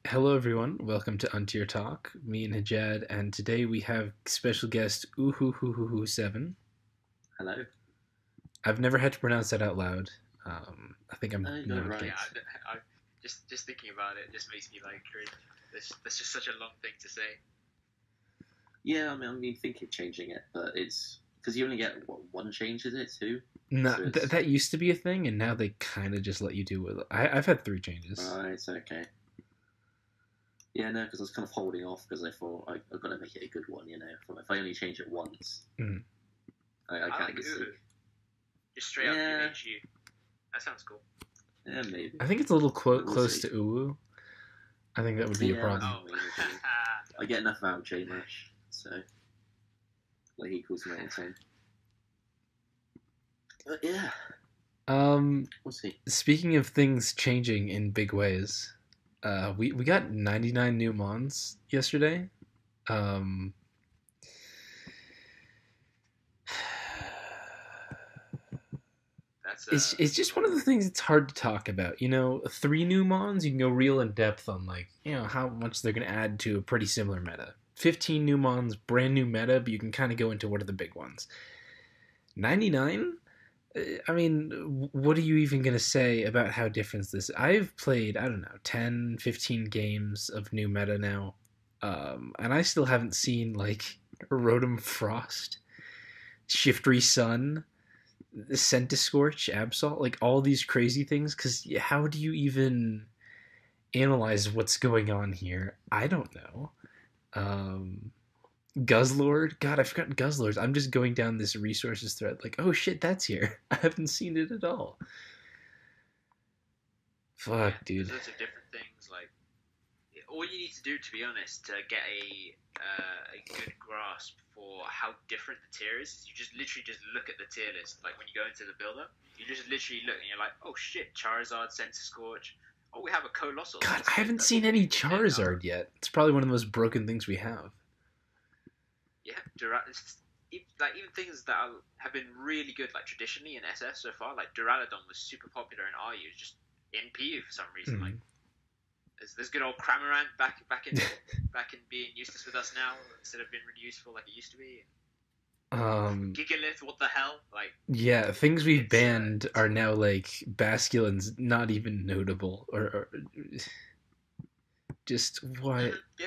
Hello, everyone. Welcome to Untier Talk. Me and Hajad, and today we have special guest Uhu 7. Hello. I've never had to pronounce that out loud. I think I'm No, you got it known right. to. Yeah, I just thinking about it just makes me like cringe. That's just such a long thing to say. Yeah, I mean, thinking changing it, but it's because you only get one change, is it? Two. No, So it's that used to be a thing, and now they kind of just let you do it. I've had 3 changes. right. Okay. Yeah, no, because I was kind of holding off because I thought I've got to make it a good one. If I only change it once, Mhm. I I can't like get Uhu. sick. Just straight up Yeah. UHU. That sounds cool. Yeah, maybe. I think it's a little We'll close see. to Uwu. I think that would be a Yeah, problem. Oh, I get enough out of J-Mash, so like equals me all the time. But yeah, we'll see. Speaking of things changing in big ways, we got 99 new mons yesterday. Um, that's it's just one of the things that's hard to talk about. 3 new mons, you can go real in depth on how much they're going to add to a pretty similar meta. 15 new mons, brand new meta, but you can kind of go into what are the big ones. 99. I mean, what are you even going to say about how different this is? I've played, I don't know, 10, 15 games of new meta now, and I still haven't seen, Rotom Frost, Shiftry Sun, Scorch, Absol, all these crazy things, because how do you even analyze what's going on here? I don't know. Guzzlord? God, I forgot Guzzlords. I'm just going down this resources thread oh shit, that's here. I haven't seen it at all. Fuck, dude. There's lots of different things. Like all you need to do, to be honest, to get a good grasp for how different the tier is you just literally just look at the tier list. Like when you go into the builder, you just literally look and you're like, oh shit, Charizard, Scorch. Oh, we have a Colossal. God, That's I haven't that's seen a any pretty cool name now. Charizard yet. It's probably one of the most broken things we have. Yeah, even things that have been really good, like traditionally in SS so far, like Duraludon was super popular in RU, just in PU for some reason. Like there's good old Cramorant back in being useless with us now instead of being really useful like it used to be. Gigalith, what the hell? Yeah, things we've It's, banned are now Basculin's not even notable, or just what? Yeah.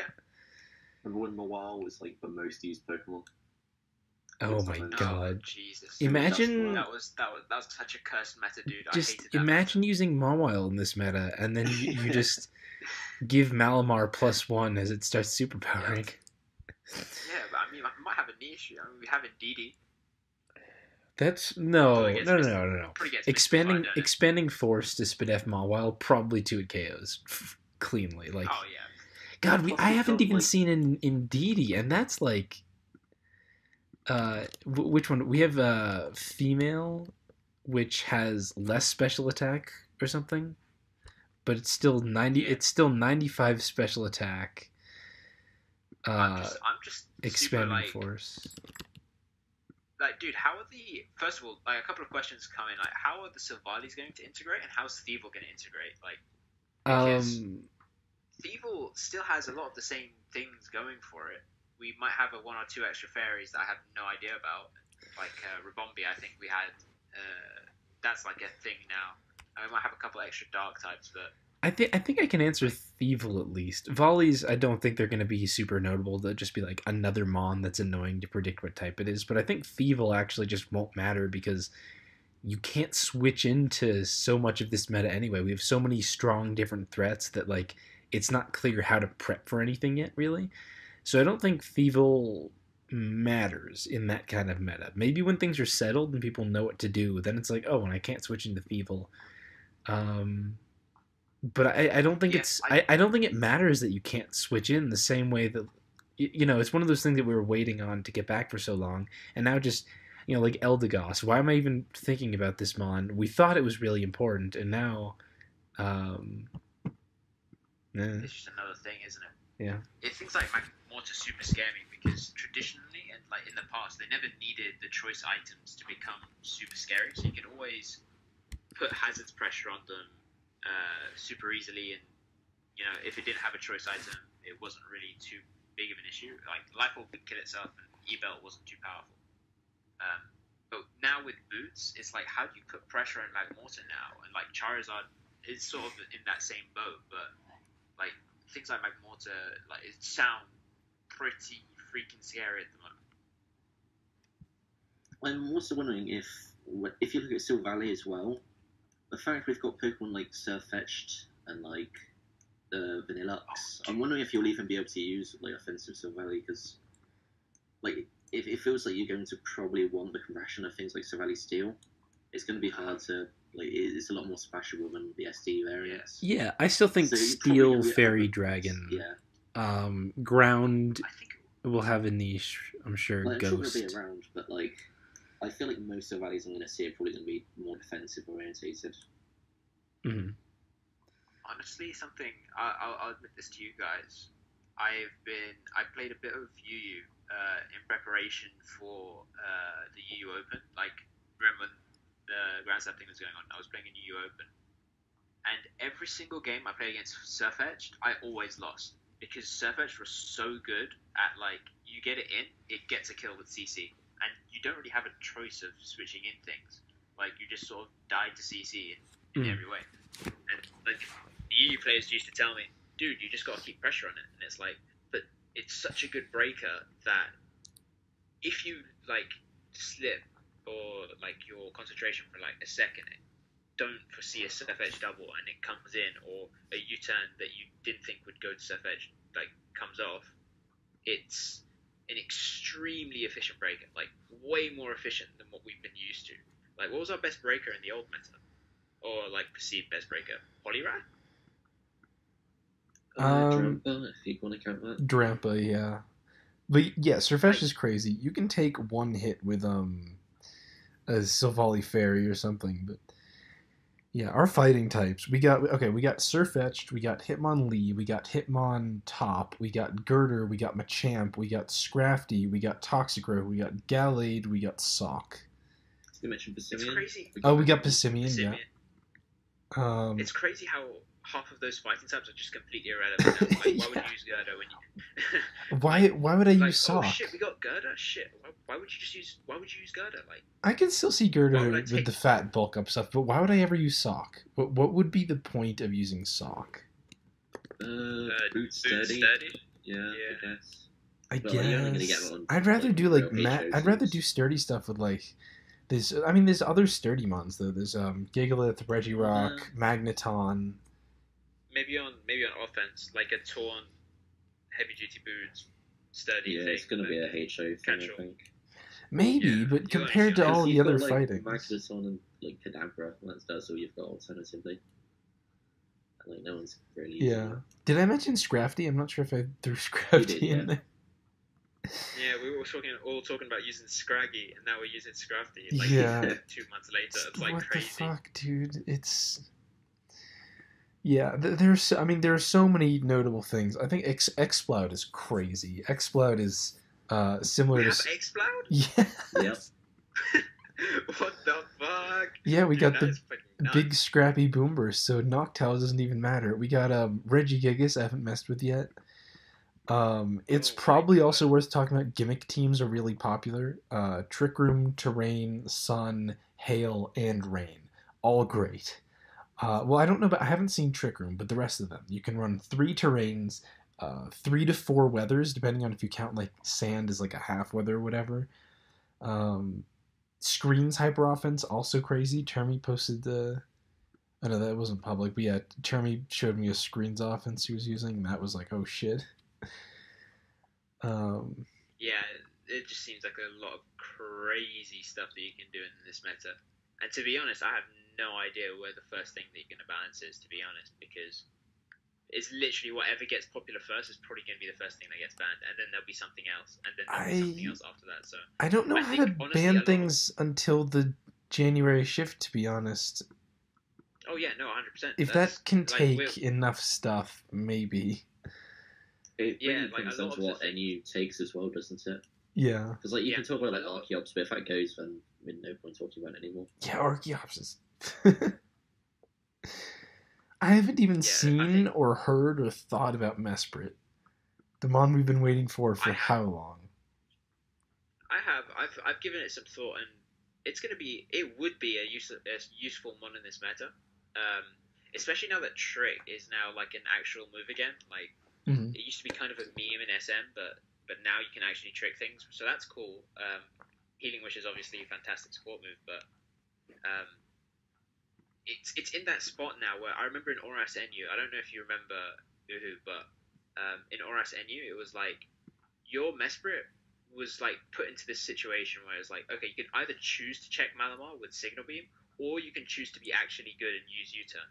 Remember when Mawile was like the most used Pokemon? Oh my god! Oh, Jesus. Imagine That was such a cursed meta, dude. I just hated that. imagine using Mawile in this meta, and then you just give Malamar +1 as it starts superpowering. Yeah, but I mean, I might have a niche. I mean, we have Indeedee. That's no. Probably gets Expanding Force to Spadef Mawile, probably 2 KOs cleanly. Oh yeah. God, I haven't even seen in Indeedee, and that's which one? We have female, which has less special attack or something, but it's still 90. Yeah. It's still 95 special attack. I'm just Expanding super, Force. Dude, how are first of all, a couple of questions come in, how are the Sylvalis going to integrate, and how's Thievul going to integrate? Because Thievul still has a lot of the same things going for it. We might have 1 or 2 extra fairies that I have no idea about, Rabombi. I think we had that's a thing now. And we might have a couple extra dark types, but I think I can answer Thievul at least. Volleys, I don't think they're going to be super notable. They'll just be another Mon that's annoying to predict what type it is. But I think Thievul actually just won't matter because you can't switch into so much of this meta anyway. We have so many strong different threats that it's not clear how to prep for anything yet, really. So I don't think Thievul matters in that kind of meta. Maybe when things are settled and people know what to do, then it's and I can't switch into Thievul. But I don't think I don't think it matters that you can't switch in the same way that it's one of those things that we were waiting on to get back for so long, and now just Eldegoss. Why am I even thinking about this mon? We thought it was really important, and now it's just another thing, isn't it? Yeah. It things like Mortar super scare me because traditionally and in the past they never needed the choice items to become super scary, so you could always put hazards pressure on them super easily, and if it didn't have a choice item, it wasn't really too big of an issue. Like Life Orb could kill itself, and E-Belt wasn't too powerful. But now with boots, it's like, how do you put pressure on Magmortar now? And like Charizard is sort of in that same boat, but like things like Magmortar, like it sound pretty freaking scary at the moment. I'm also wondering if you look at Silver Valley as well, the fact we've got Pokemon like Surfetched and like the Vanillux, I'm wondering if you'll even be able to use like offensive Silver Valley, because like if it feels like you're going to probably want the compression of things like Silver Valley Steel, it's going to be hard to it's a lot more splashable than the SD variants. Yeah, I still think Steel, Fairy, Dragon, Ground will have a niche. I'm sure. Like, I'm Ghost. sure it'll be around, but like I feel like most of the values I'm going to see are probably going to be more defensive orientated. Mm-hmm. Honestly, something I'll admit this to you guys. I played a bit of UU in preparation for the UU Open. Like, remember when the Grand Slam thing was going on? I was playing a UU Open, and every single game I played against Surfetched, I always lost because Surfetched was so good at like you get it in, it gets a kill with CC. And you don't really have a choice of switching in things. Like, you just sort of die to CC in every way. And, like, the EU players used to tell me, dude, you just got to keep pressure on it. And it's like, but it's such a good breaker that if you, like, slip or, like, your concentration for, like, a second, don't foresee a surf edge double and it comes in, or a U-turn that you didn't think would go to surf edge, like, comes off, it's an extremely efficient breaker, like way more efficient than what we've been used to. Like, what was our best breaker in the old meta, or like perceived best breaker? Poliwrath? Drampa, if you want to count that. Drampa, yeah. But yeah, Surfetch is crazy. You can take one hit with a Silvally Fairy or something, but yeah, our fighting types. We got Surfetched, we got Hitmonlee, we got Hitmontop, we got Girder, we got Machamp, we got Scrafty, we got Toxicroak, we got Gallade, we got Sock. You mentioned Passimian. It's crazy. We got Passimian, yeah. It's crazy how half of those fighting types are just completely irrelevant. Like, why would you use Girder when you? why would I use Sock? Oh shit, we got Girder. Shit, why would you use Girder? Like, I can still see Girder with the fat bulk up stuff, but why would I ever use Sock? What would be the point of using Sock? Boot sturdy. Yeah, I guess. I'd rather do like I'd rather do sturdy stuff with like. There's other sturdy mons though. There's Gigalith, Regirock, Magneton. Maybe on offense, like a Torn, heavy duty boots, sturdy thing. Yeah, it's gonna be a HO thing, I think. Maybe, but compared to all the other fighting, Magneton and like Kadabra, that's all you've got alternatively. And, like, no one's really. Yeah. Did I mention Scrafty? I'm not sure if I threw Scrafty in there. Yeah, we were all talking about using Scraggy, and now we're using Scrafty. Like, 2 months later, it's like what crazy. What the fuck, dude? It's yeah. There are so many notable things. I think Exploud is crazy. Exploud is similar to Exploud. Yeah. Yep. What the fuck? Yeah, we got the big scrappy boom burst, so Noctowl doesn't even matter. We got Regigigas I haven't messed with yet. It's probably also worth talking about. Gimmick teams are really popular. Trick Room, Terrain, Sun, Hail, and Rain. All great. Well, I don't know, but I haven't seen Trick Room, but the rest of them. You can run 3 terrains, 3 to 4 weathers, depending on if you count like sand as like a half weather or whatever. Screens hyper offense, also crazy. Termy posted the... I know that wasn't public, but yeah, Termy showed me a screens offense he was using, and that was like, oh shit. Yeah, it just seems like a lot of crazy stuff that you can do in this meta. And to be honest, I have no idea where the first thing that you're going to balance is, to be honest, because it's literally whatever gets popular first is probably going to be the first thing that gets banned, and then there'll be something else, and then there'll be something else after that. So I don't know how to ban things until the January shift, to be honest. Oh yeah, no, 100%. If that can take enough stuff, maybe. It really comes down to what NU takes as well, doesn't it? Yeah. Because like you can talk about like Archeops, but if that goes, then no point talking about it anymore. Yeah, Archeops is. I haven't even Yeah, seen or heard or thought about Mesprit. The mon we've been waiting for how long? I've given it some thought, and it would be a useful mon in this meta, especially now that Trick is now like an actual move again. Like it used to be kind of a meme in SM, but now you can actually trick things, so that's cool. Healing Wish is obviously a fantastic support move, but it's in that spot now where I remember in Oras NU, I don't know if you remember Uhu, but in Oras NU, it was like your Mesprit was like put into this situation where it's like, okay, you can either choose to check Malamar with Signal Beam, or you can choose to be actually good and use U-turn.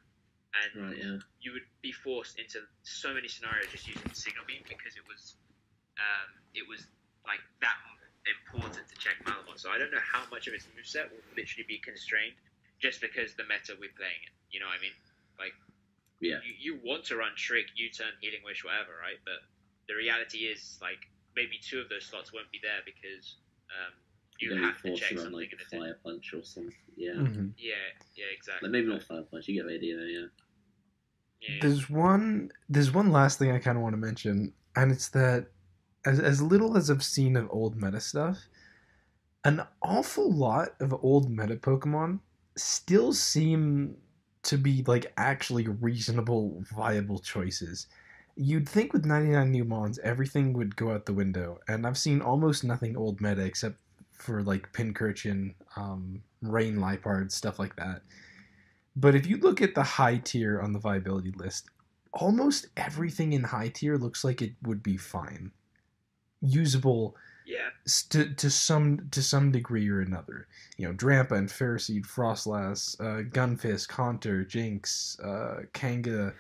And you would be forced into so many scenarios just using Signal Beam because it was like that important to check Malamar. So I don't know how much of its moveset will literally be constrained just because the meta we're playing in. You know what I mean? Like, you want to run Trick, U-turn, Healing Wish, whatever, right? But the reality is, like, maybe 2 of those slots won't be there because you have to check something like in Fire Punch or something. Yeah. Yeah, exactly. Like maybe not Fire Punch. You get the idea, Yeah. There's one last thing I kind of want to mention, and it's that as little as I've seen of old meta stuff, an awful lot of old meta Pokemon still seem to be like actually reasonable, viable choices. You'd think with 99 new mons, everything would go out the window, and I've seen almost nothing old meta except for like Pincurchin, Rain Lipard, stuff like that. But if you look at the high tier on the viability list, almost everything in high tier looks like it would be fine, usable. Yeah. To some degree or another. You know, Drampa and Ferroseed, Frostlass, Gunfist, Haunter, Jinx, Kanga,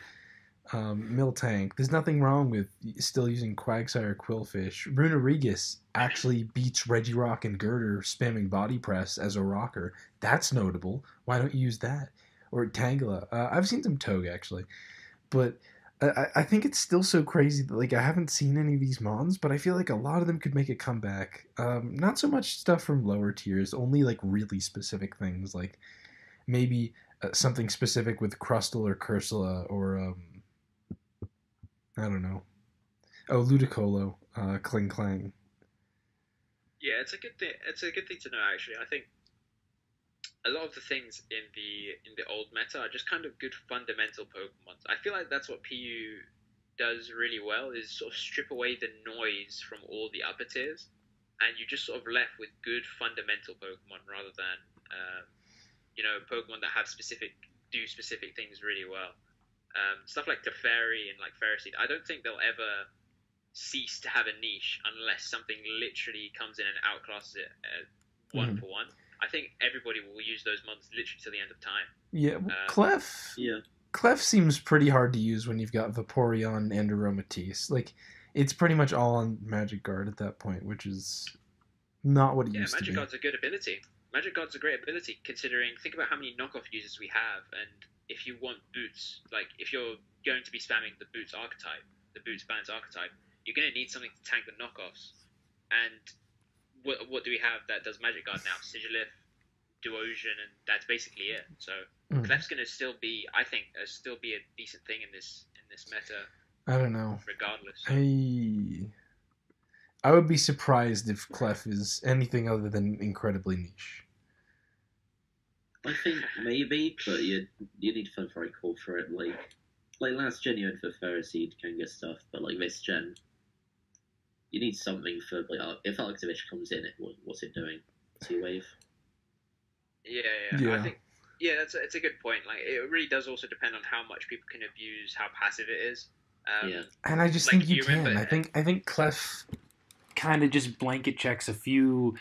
Miltank. There's nothing wrong with still using Quagsire, Quillfish. Runerigus actually beats Regirock and Girder spamming Body Press as a rocker. That's notable. Why don't you use that? Or Tangela. I've seen some Togue, actually. But I think it's still so crazy that like I haven't seen any of these mons, but I feel like a lot of them could make a comeback. Not so much stuff from lower tiers, only like really specific things, like maybe something specific with Crustle or Cursula or I don't know. Oh, Ludicolo, Kling Clang. Yeah, it's a good thing. It's a good thing to know. Actually, I think a lot of the things in the old meta are just kind of good fundamental Pokemon. I feel like that's what PU does really well, is sort of strip away the noise from all the upper tiers, and you're just sort of left with good fundamental Pokemon rather than Pokemon that do specific things really well. Stuff like Teferi and like Ferroseed, I don't think they'll ever cease to have a niche unless something literally comes in and outclasses it one for one. I think everybody will use those mons literally to the end of time. Yeah, Clef. Yeah, Clef seems pretty hard to use when you've got Vaporeon and Aromatisse. Like, it's pretty much all on Magic Guard at that point, which is not what it used to be. Yeah, Magic Guard's a good ability. Magic Guard's a great ability, considering, think about how many knockoff users we have, and if you want Boots, like, if you're going to be spamming the Boots archetype, the Boots balance archetype, you're going to need something to tank the knockoffs. And what do we have that does Magic Guard now? Sigilif, Duosion, and that's basically it. So Clef's going to still be, I think, a decent thing in this meta. I don't know. Regardless. I would be surprised if Clef is anything other than incredibly niche. I think maybe, but you need to find the right call for it. Like last gen you went for Ferroseed, Kanga stuff, but like this gen, you need something for like if Arctivich comes in, what's it doing? T-Wave. Yeah. I think it's a good point. Like it really does also depend on how much people can abuse how passive it is. And I just think you can. I think Clef kind of just blanket checks a few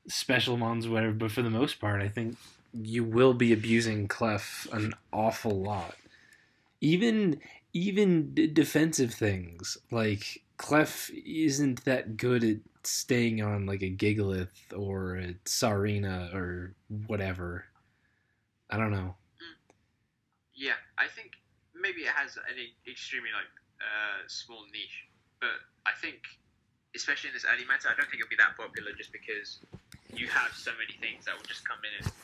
special mons, whatever. But for the most part, I think you will be abusing Clef an awful lot. Even defensive things like Clef isn't that good at staying on like a Gigalith or a Sarina or whatever. I don't know. Yeah, I think maybe it has an extremely small niche, but I think especially in this early meta, I don't think it'll be that popular just because you have so many things that will just come in and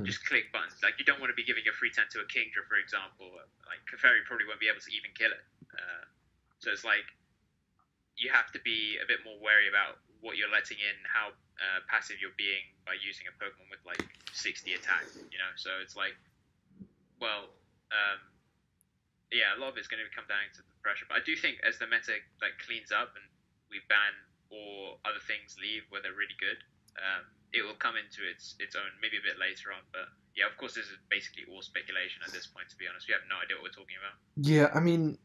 just click buttons. Like, you don't want to be giving a free turn to a Kingdra, for example. Like, Keferi probably won't be able to even kill it. So it's like, you have to be a bit more wary about what you're letting in, how passive you're being by using a Pokemon with, like, 60 attack, you know? So it's like, well, yeah, a lot of it's going to come down to the pressure. But I do think as the meta, like, cleans up and we ban or other things leave where they're really good, it will come into its own maybe a bit later on. But yeah, of course, this is basically all speculation at this point, to be honest. We have no idea what we're talking about. Yeah, I mean,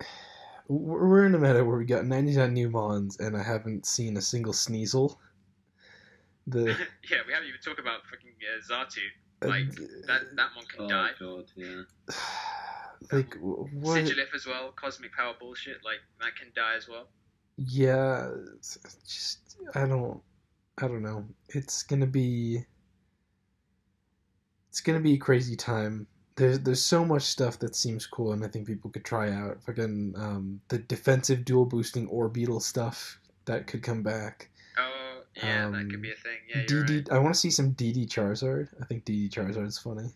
we're in a meta where we got 99 new Mons, and I haven't seen a single Sneasel. Yeah, we haven't even talked about fucking Xatu. Like, that one can die. Oh god, yeah. Like, what? Sigilif as well, cosmic power bullshit, like, that can die as well. Yeah, just, I don't know. It's gonna be a crazy time. There's so much stuff that seems cool, and I think people could try out. Fucking the defensive dual boosting Orbeetle stuff that could come back. Oh yeah, that could be a thing. Yeah, you're right. I want to see some DD Charizard. I think DD Charizard's funny.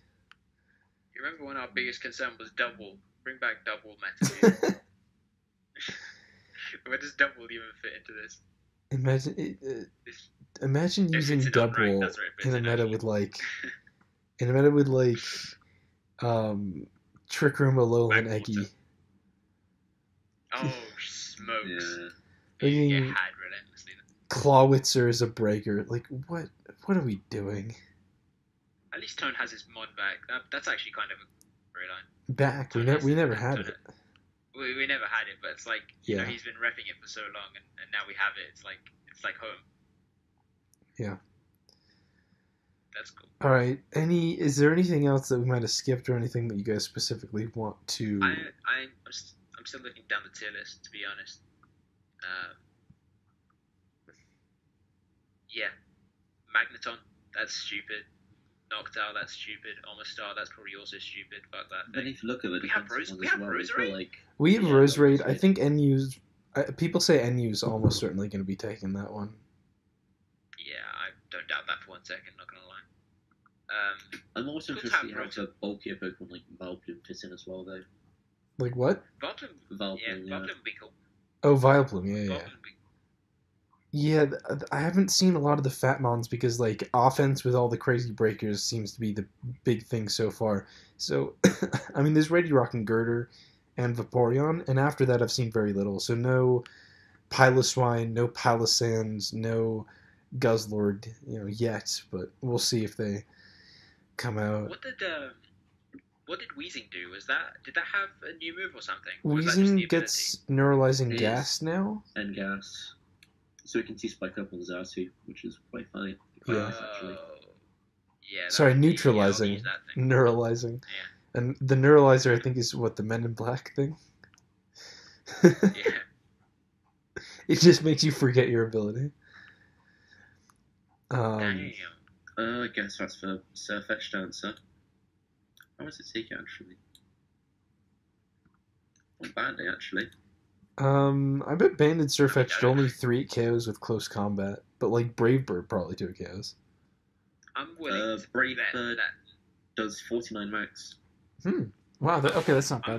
You remember when our biggest concern was double? Bring back double meta. Dude. Where does double even fit into this? Imagine using double in a meta with like Trick Room, Alolan, Eggy. Oh, smokes! Yeah. You get had relentlessly. Clawitzer is a breaker. Like, what are we doing? At least Tone has his mod back. That's actually kind of a storyline. Back? We never had it. We never had it, but it's like, you know, he's been repping it for so long, and now we have it. It's like home. Yeah. That's cool. All right. Is there anything else that we might have skipped, or anything that you guys specifically want to? I'm still looking down the tier list, to be honest. Yeah, Magneton, that's stupid. Noctowl, that's stupid. Omastar, that's probably also stupid. Fuck that. But if you look at the we have Roserade. We have Roserade. I think NU's. People say NU's almost certainly going to be taking that one. Yeah, I don't doubt that for 1 second. Not gonna lie. I'm also interested to see how the bulkier Pokemon like Vileplume fits in as well, though. Like what? Vileplume. Vileplume, Vileplume would be cool. Oh, Vileplume. Yeah. Vileplume would be... Yeah, I haven't seen a lot of the Fat Mons because, like, offense with all the crazy breakers seems to be the big thing so far. So, I mean, there's Regirock and Girder and Vaporeon, and after that I've seen very little. So no Piloswine, no Palossand, no Guzzlord, yet, but we'll see if they come out. What did Weezing do? Did that have a new move or something? Weezing gets Neuralizing Gas now? And Gas. So we can see Spike Up on Xatu, which is quite funny. Nice, actually. Yeah. Sorry, neutralizing. Neuralizing. Yeah. And the Neuralizer, I think, is what, the Men in Black thing? Yeah. It just makes you forget your ability. Damn. I guess that's for Surfetched answer. How was it taken, actually? Not badly, actually. I bet Banded Surfetched only 3 KOs with close combat, but like Brave Bird probably 2 KOs. I'm willing to Brave bet Bird that does 49 max. Wow, that's not bad.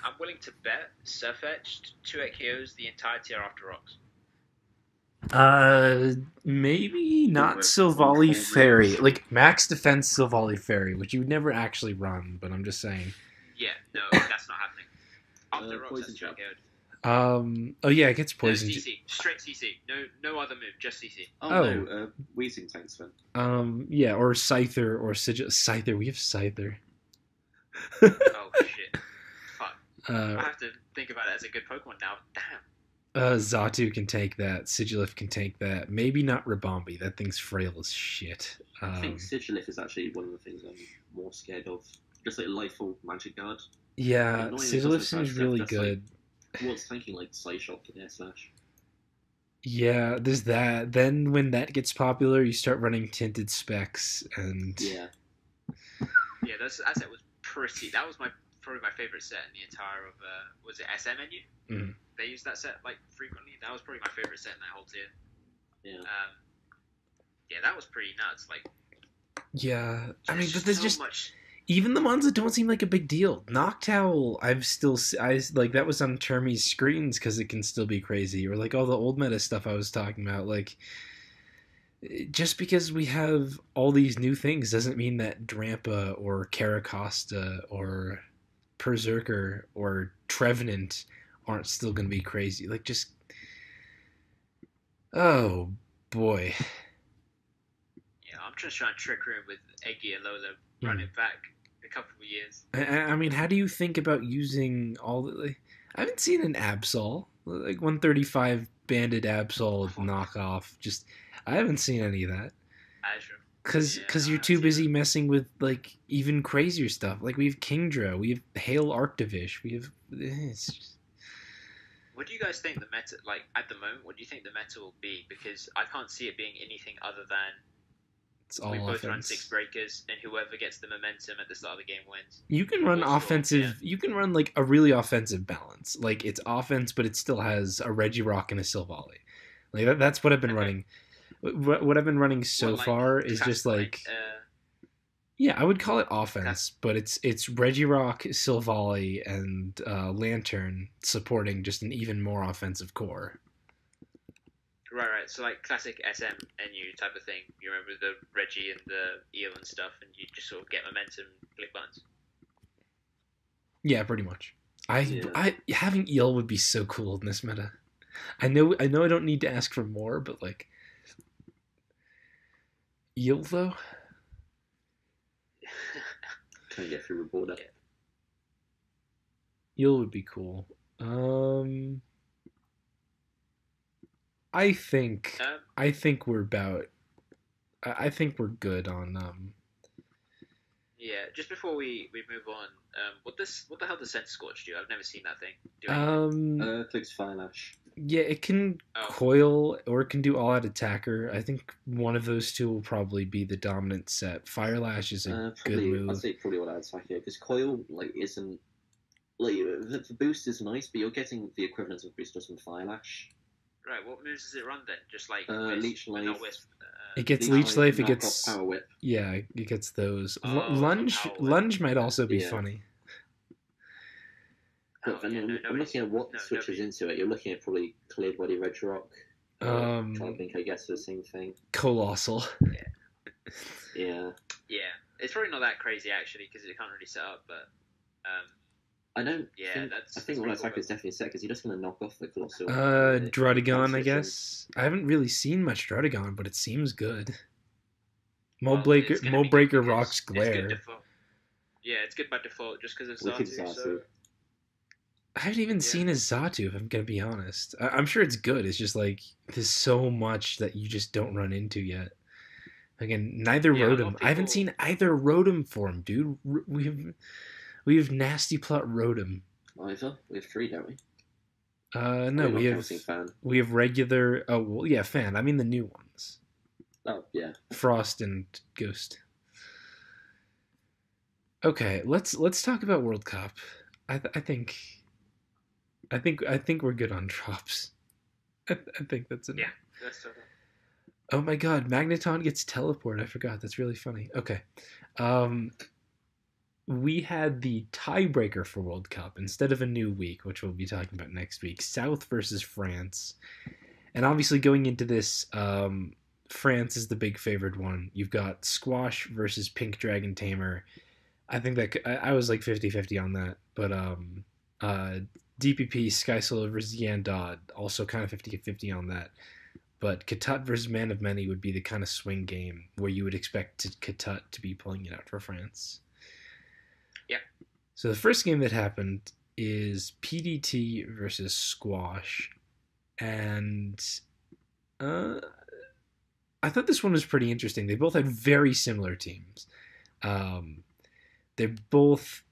I'm willing to bet Surfetched 2 KOs the entirety after rocks. Maybe not Silvally Fairy. Like max defense Silvally Fairy, which you would never actually run, but I'm just saying. Yeah, no, that's not happening. After rocks, that's 2 KO'd. Oh yeah, it gets poison. No, CC. Straight CC. No other move, just CC. No, Weezing tanks then. Yeah, or Scyther or Scyther. We have Scyther. Oh shit. Fuck. I have to think about it as a good Pokemon now. Damn. Xatu can take that. Sigilif can take that. Maybe not Ribombee. That thing's frail as shit. I think Sigilif is actually one of the things I'm more scared of. Just like Lightfall Magic Guard. Yeah, Sigilif seems really good. What's tanking like Psyshock to their slash? Yeah, there's that. Then when that gets popular, you start running Tinted Specs and... Yeah. Yeah, that set was pretty... That was probably my favorite set in the entire of... was it SMNU? Mm-hmm. They used that set like frequently. That was probably my favorite set in that whole tier. Yeah. Yeah, that was pretty nuts. Like, Yeah, I mean, but There's there's so just much. even the ones that don't seem like a big deal. Noctowl, I like that was on Termy's screens because it can still be crazy, or like all the old meta stuff I was talking about. Like, just because we have all these new things doesn't mean that Drampa or Caracosta or Berserker or Trevenant aren't still going to be crazy. Like, just oh boy. Yeah, I'm just trying to trick her in with Eggy and Lola running back a couple of years. I mean, how do you think about using all the? Like, I haven't seen an Absol, like 135 banded Absol knockoff. Just I haven't seen any of that. Azure. Cause you're too busy messing with like even crazier stuff. Like we have Kingdra, we have Hail Arctivish, we have. It's just... What do you guys think the meta, like at the moment? What do you think the meta will be? Because I can't see it being anything other than it's all we both offense. run 6 breakers, and whoever gets the momentum at the start of the game wins. You can run offensive. Yeah. You can run like a really offensive balance. Like it's offense, but it still has a Regirock and a Silvally. Like that's what I've been running. What I've been running so far is just like. Yeah, I would call it offense, but it's Regirock, Silvally, and Lantern supporting just an even more offensive core. Right. So like classic SM NU type of thing. You remember the Reggie and the Eel and stuff, and you just sort of get momentum, click buttons. Yeah, pretty much. I having Eel would be so cool in this meta. I know I don't need to ask for more, but like Eel though. Trying to get through the border. Eel would be cool. I think we're about. I think we're good on. Yeah, just before we move on, what the hell does Sense Scorch do? I've never seen that thing. Clicks Firelash. Yeah, it can coil or it can do all out attacker. I think one of those two will probably be the dominant set. Firelash is a good move. I'd say probably all out attacker because coil isn't the boost is nice, but you're getting the equivalent of boost just from Firelash. Right, what moves does it run then? Just like Leech Life. It gets Leech Life. It gets Power Whip. Yeah, it gets those. Lunge might also be funny. But then I'm looking at what switches into it. You're looking at probably Cleared Body Regirock. I think I guess the same thing. Colossal. Yeah. Yeah, it's probably not that crazy actually because it can't really set up, but. I don't. Yeah, I think one attack is definitely set because you're just going to knock off the Colossal. Druddigon, I guess. I haven't really seen much Druddigon, but it seems good. Breaker rocks Glare. It's good by default just because of Xatu. So... I haven't even seen his Xatu, if I'm going to be honest. I'm sure it's good. It's just like there's so much that you just don't run into yet. Again, neither Rotom. I haven't seen either Rotom form, dude. We have Nasty Plot Rotom. Either? We have 3, don't we? No, we have regular. Oh, well, yeah, Fan. I mean the new ones. Oh, yeah. Frost and Ghost. Okay, let's talk about World Cup. I think we're good on drops. I think that's enough. Yeah, that's so good. Oh my God, Magneton gets teleport. I forgot. That's really funny. Okay. We had the tiebreaker for World Cup instead of a new week, which we'll be talking about next week. South versus France. And obviously going into this, France is the big favored one. You've got Squash versus Pink Dragon Tamer. I think that I was like 50-50 on that. But DPP, Sky Solar versus Yandod, also kind of 50-50 on that. But Katut versus Man of Many would be the kind of swing game where you would expect Katut to be pulling it out for France. Yeah. So the first game that happened is PDT versus Squash. And I thought this one was pretty interesting. They both had very similar teams. They're both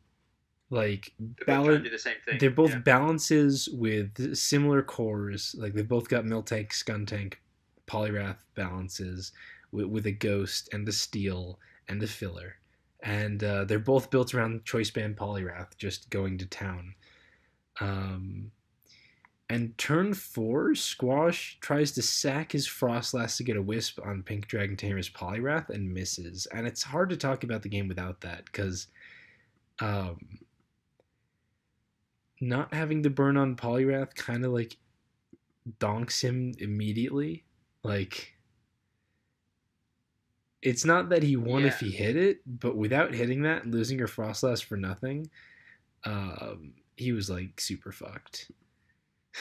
like do the same thing. They're both balances with similar cores. Like they've both got Miltank, Skuntank, Poliwrath balances with a Ghost and a Steel and a Filler. And they're both built around Choice Band Poliwrath just going to town. And And turn 4, Squash tries to sack his Frostlass to get a Wisp on Pink Dragon Tamer's Poliwrath and misses. And it's hard to talk about the game without that, because not having to burn on Poliwrath kind of like donks him immediately. Like, it's not that he won if he hit it, but without hitting that and losing your Frostlass for nothing, he was like super fucked.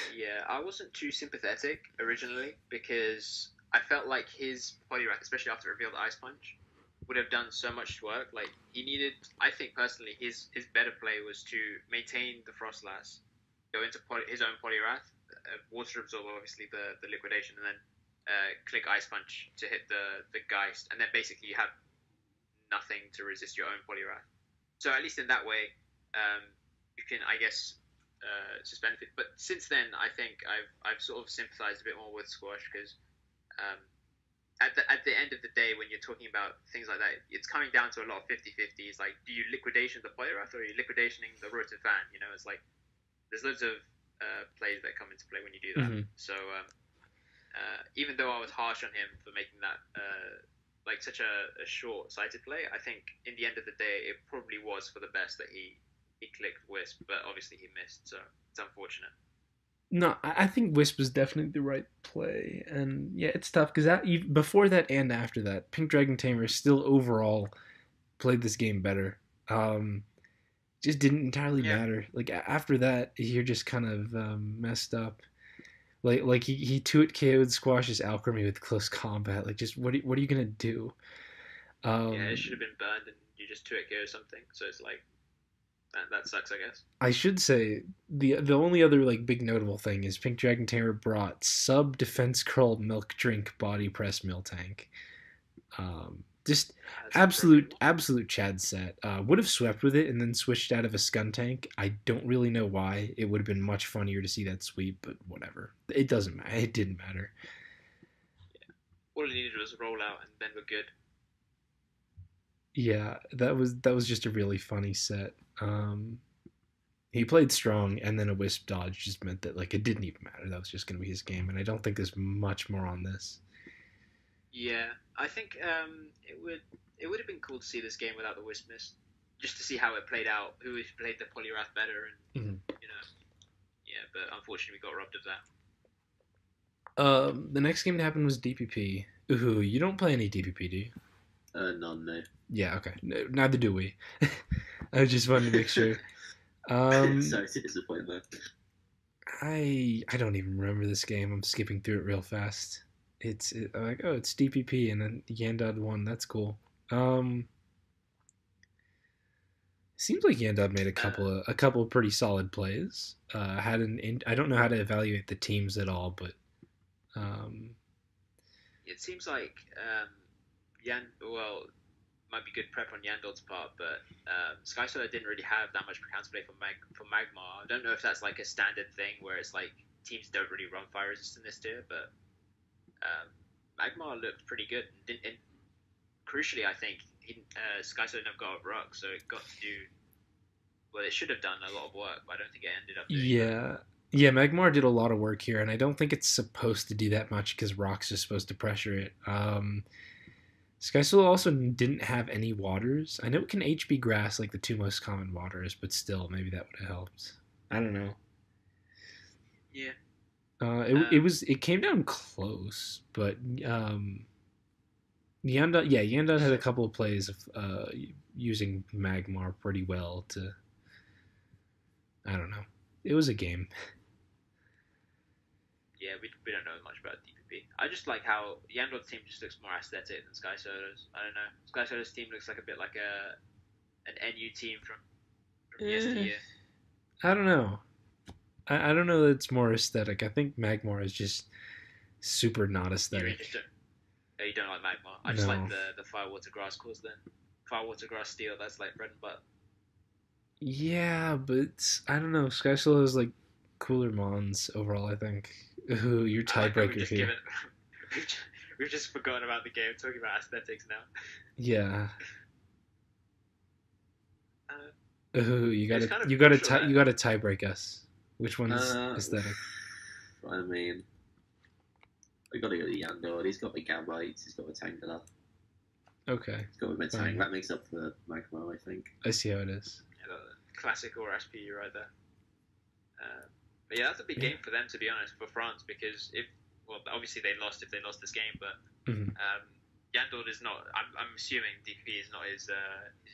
Yeah, I wasn't too sympathetic originally because I felt like his Poliwrath, especially after it revealed Ice Punch, would have done so much work. Like, he needed, I think personally, his better play was to maintain the Frostlass, go into his own Poliwrath, water absorb obviously the liquidation, and then click Ice Punch to hit the Geist, and then basically you have nothing to resist your own Poliwrath. So at least in that way, you can, I guess, suspend it. But since then, I think I've sort of sympathized a bit more with Squash because at the end of the day, when you're talking about things like that, it's coming down to a lot of 50-50s. Like, do you liquidation the Poliwrath or are you liquidationing the Rotom Fan? You know, it's like there's loads of plays that come into play when you do that. Mm-hmm. So even though I was harsh on him for making that like such a short-sighted play, I think in the end of the day, it probably was for the best that he clicked Wisp, but obviously he missed, so it's unfortunate. No, I think Wisp was definitely the right play, and yeah, it's tough because before that and after that, Pink Dragon Tamer still overall played this game better. Just didn't entirely matter. Like after that, you're just kind of messed up. Like he 2-hit KO'd Squash's Alchemy with close combat. Like, just what are you gonna do? It should have been burned, and you just 2-hit KO something. So it's like. That sucks, I guess. I should say the only other like big notable thing is Pink Dragon Tamer brought sub defense curl milk drink body press Miltank. Just absolute Chad set. Would have swept with it and then switched out of a Skuntank. I don't really know why. It would have been much funnier to see that sweep, but whatever. It doesn't matter. It didn't matter. Yeah. All it needed was a rollout, and then we're good. Yeah, that was just a really funny set. He played strong, and then a Wisp dodge just meant that like it didn't even matter. That was just going to be his game, and I don't think there's much more on this. Yeah, I think it would have been cool to see this game without the Wisp miss, just to see how it played out, who played the Poliwrath better, and you know, yeah. But unfortunately, we got robbed of that. The next game that happened was DPP. Ooh, you don't play any DPP, do you? None, no. Yeah, okay. No, neither do we. I just wanted to make sure. Sorry to disappoint though. I don't even remember this game. I'm skipping through it real fast. I'm like, oh, it's DPP, and then Yandod won. That's cool. Seems like Yandod made a couple of pretty solid plays. I don't know how to evaluate the teams at all, but it seems like might be good prep on Yandod's part, but Sky Solar didn't really have that much counterplay for Magmar. I don't know if that's like a standard thing where it's like teams don't really run fire resistant this tier, but Magmar looked pretty good. And crucially, I think Sky Solar never got a rock, so it got to do. Well, it should have done a lot of work, but I don't think it ended up doing Yeah, Magmar did a lot of work here, and I don't think it's supposed to do that much because Rock's just supposed to pressure it. Sky Solar also didn't have any waters. I know it can HB grass like the two most common waters, but still, maybe that would have helped. I don't know. Yeah. It came down close, but Yandod had a couple of plays of using Magmar pretty well to. I don't know. It was a game. Yeah, we don't know much about DPP. I just like how Yandod's team just looks more aesthetic than Sky Solar's. I don't know. Sky Solar's team looks like a bit like an NU team from yesteryear. I don't know. I don't know that it's more aesthetic. I think Magmar is just super not aesthetic. You don't like Magmar? I just like the Fire Water Grass course then. Fire Water Grass Steel, that's like bread and butter. Yeah, but I don't know. Sky Solar is like cooler mons overall, I think. Ooh, your tiebreaker here. We've just forgotten about the game, talking about aesthetics now. Yeah. Ooh, you gotta tie break us. Which one is aesthetic? I mean, I gotta go to Yandor. He's got the Gabites. He's got the Tangela. Okay. He's got the Tang. That makes up for Magma, I think. I see how it is. Yeah, classic or SP right there. But yeah, that's a big game for them, to be honest, for France, because obviously they lost if they lost this game, but Yandor is not. I'm assuming DPP is not his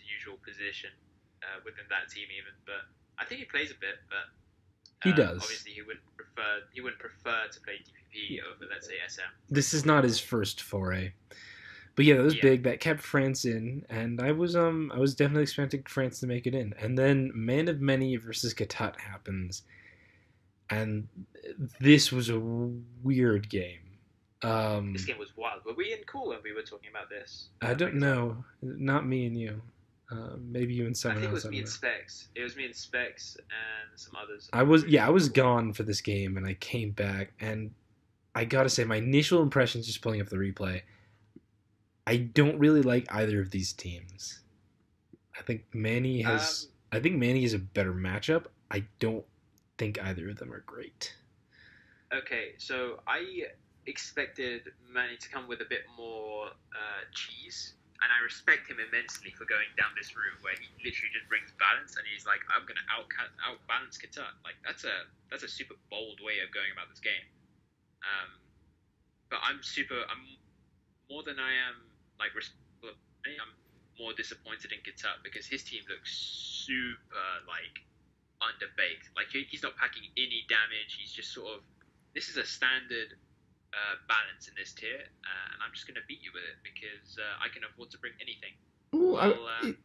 usual position within that team even, but I think he plays a bit, but he does. Obviously, he wouldn't prefer to play DPP over, let's say, SM. This is not his first foray, but yeah, that was big. That kept France in, and I was definitely expecting France to make it in. And then Man of Many versus Gatot happens, and this was a weird game. This game was wild. Were we in cool when we were talking about this? I don't know. Not me and you. Maybe you and someone else. I think it was me and Specs. It was me and Specs and some others. I was gone for this game, and I came back, and I gotta say, my initial impressions, just pulling up the replay, I don't really like either of these teams. I think Manny is a better matchup. I don't think either of them are great. Okay, so I expected Manny to come with a bit more cheese. And I respect him immensely for going down this route where he literally just brings balance, and he's like, "I'm going to outbalance Qatar." Like that's a super bold way of going about this game. But I'm more than I am like I'm more disappointed in Qatar because his team looks super like underbaked. Like he's not packing any damage. He's just sort of this is a standard balance in this tier, and I'm just going to beat you with it because I can afford to bring anything.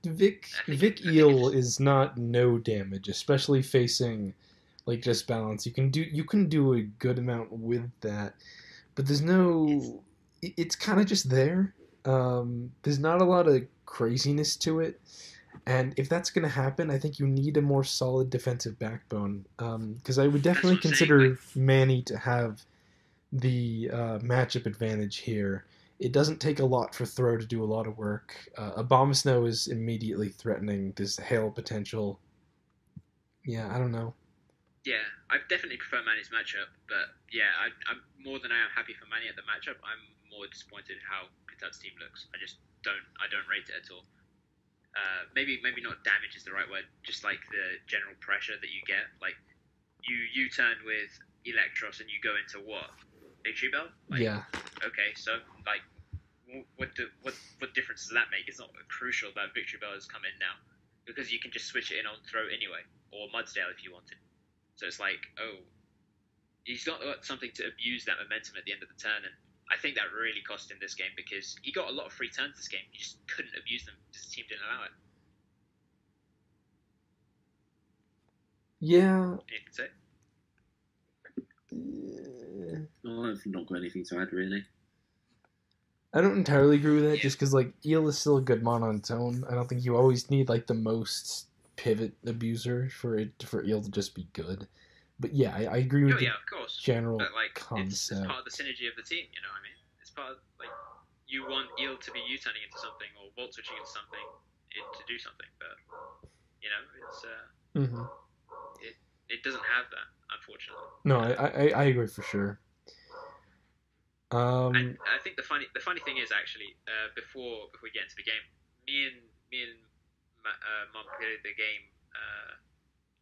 Vic Eel is not no damage, especially facing like just balance. You can do a good amount with that, but there's no. It's kind of just there. There's not a lot of craziness to it, and if that's going to happen, I think you need a more solid defensive backbone. Because I would definitely consider Manny to have the matchup advantage here. It doesn't take a lot for Throw to do a lot of work. Abomasnow is immediately threatening. There's hail potential. Yeah, I don't know. Yeah, I definitely prefer Manny's matchup, but yeah, I'm more than I am happy for Manny at the matchup. I'm more disappointed how Qatar's team looks. I don't rate it at all. Maybe not damage is the right word. Just like the general pressure that you get. Like you turn with Electros and you go into what? Victory Bell? Like, yeah. Okay, so like, what difference does that make? It's not crucial that Victory Bell has come in now because you can just switch it in on Throw anyway, or Mudsdale if you wanted. So it's like, oh, he's got something to abuse that momentum at the end of the turn, and I think that really cost him this game because he got a lot of free turns this game. He just couldn't abuse them because his team didn't allow it. Yeah. You can say. Well, I've not got anything to add, really. I don't entirely agree with that, just because, like, Eel is still a good mon on its own. I don't think you always need, like, the most pivot abuser for Eel to just be good. But, yeah, I agree with the of course. general but, like, concept. It's part of the synergy of the team, you know what I mean? It's part of, like, you want Eel to be U-turning into something or Volt switching into something to do something, but, you know, it's, it doesn't have that, unfortunately. No, I agree for sure. And I think the funny thing is actually before we get into the game, me and Mum played the game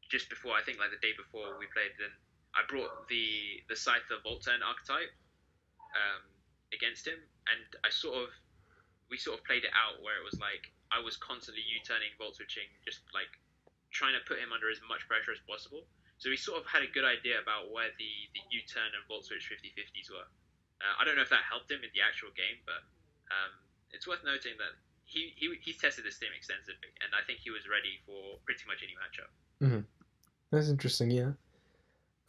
just before, I think like the day before we played. Then I brought the Scyther Volturn archetype against him, and we sort of played it out where it was like I was constantly U-turning, Volt switching, just like trying to put him under as much pressure as possible. So we sort of had a good idea about where the U-turn and Volt switch 50-50s were. I don't know if that helped him in the actual game, but it's worth noting that he's tested this team extensively, and I think he was ready for pretty much any matchup. Mm-hmm. That's interesting, yeah.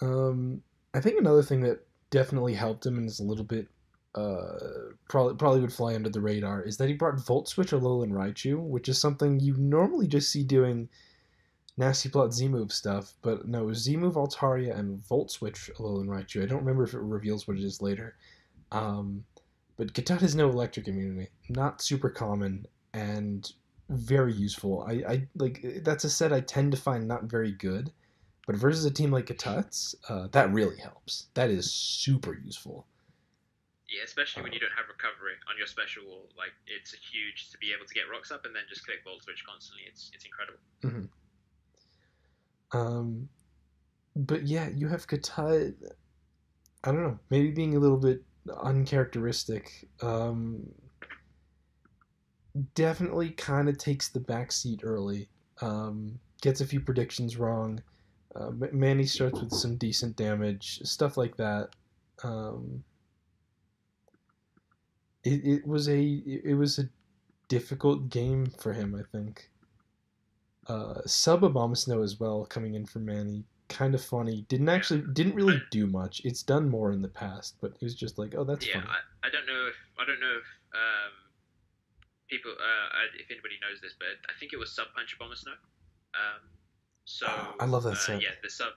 I think another thing that definitely helped him and is a little bit probably would fly under the radar is that he brought Volt Switch Alolan Raichu, which is something you normally just see doing Nasty Plot Z-Move stuff, but no, it was Z-Move Altaria and Volt Switch Alolan Raichu. I don't remember if it reveals what it is later. But Gatot has no electric immunity. Not super common and very useful. I like that's a set I tend to find not very good, But versus a team like Katat's, that really helps. That is super useful. Yeah, especially when you don't have recovery on your special wall. Like, it's huge to be able to get rocks up and then just click Volt Switch constantly. It's incredible. But yeah, you have Katat, I don't know, maybe being a little bit uncharacteristic. Definitely kind of takes the back seat early. Gets a few predictions wrong. Manny starts with some decent damage, stuff like that. It was a difficult game for him, I think. Sub Abomasnow as well coming in for Manny, kind of funny. Didn't really do much. It's done more in the past, but it was just like, oh, that's funny. I don't know if people if anybody knows this, but I think it was Sub Punch Abomasnow. So I love that set. Yeah, the sub.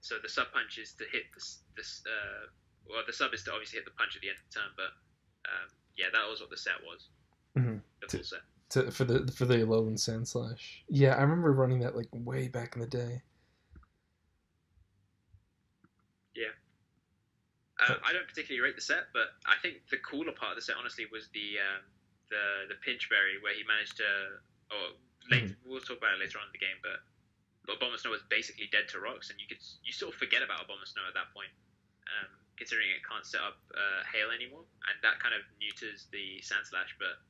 So the sub punch is to hit well, the sub is to obviously hit the punch at the end of the turn, but yeah, that was what the set was. The full set. For the Alolan Sandslash. Yeah, I remember running that like way back in the day. Yeah. I don't particularly rate the set, but I think the cooler part of the set, honestly, was the Pinchberry, where he managed to. We'll talk about it later on in the game, but Abomasnow was basically dead to rocks, and you sort of forget about Abomasnow at that point, considering it can't set up Hail anymore, and that kind of neuters the Sandslash, but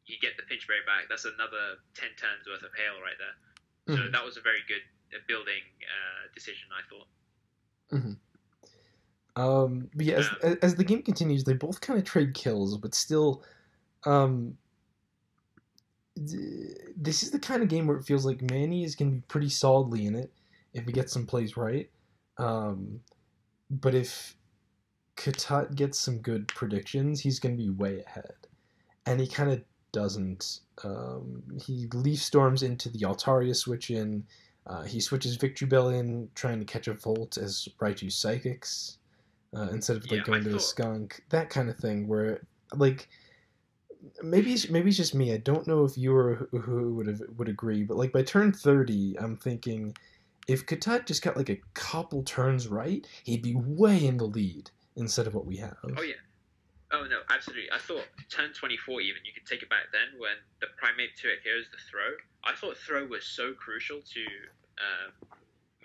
you get the Pinchberry back. That's another 10 turns worth of Hail right there. So that was a very good building decision, I thought. But yeah, as the game continues, they both kind of trade kills, but still, this is the kind of game where it feels like Manny is going to be pretty solidly in it if he gets some plays right. But if Katat gets some good predictions, he's going to be way ahead. And he kind of doesn't. He Leaf Storms into the Altaria switch in. He switches Victory Bell in, trying to catch a Volt as Raichu Psychics instead of going to the Skunk. That kind of thing where, like, maybe it's just me. I don't know if you or who would agree, but like by turn 30, I'm thinking if Katat just got like a couple turns right, he'd be way in the lead instead of what we have. Oh yeah. Oh no, absolutely. I thought turn 24 even, you could take it back then when the Primate 2 hears the throw. I thought throw was so crucial to